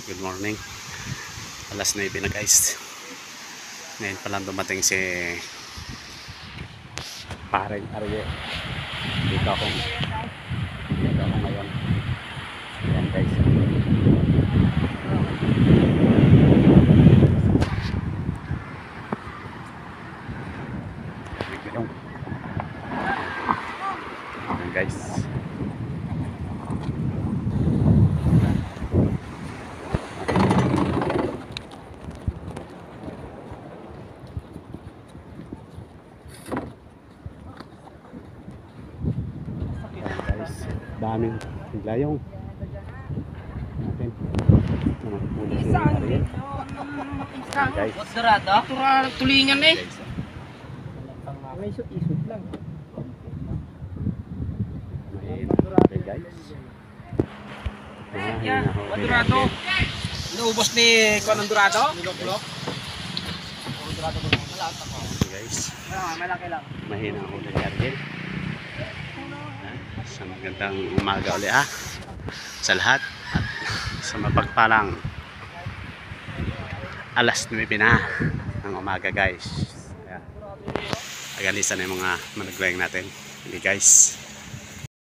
Good morning. Alas 9 na guys. Ngayon pa lang dumating si Paring Arye. Dito ako ngayon. Ayan guys. Ayan guys. Daming layong natin. Guys, Tulingan eh. May isot lang. okay guys. Dorado. Inuubos ni Kuan Dorado? Guys, Malaki lang. mahina ako ng Argel. Sa magandang umaga ulit sa lahat at sa mapagpalang alas 9 na ng umaga guys. Ayan. Agalisan na yung mga managlayang natin. Okay guys.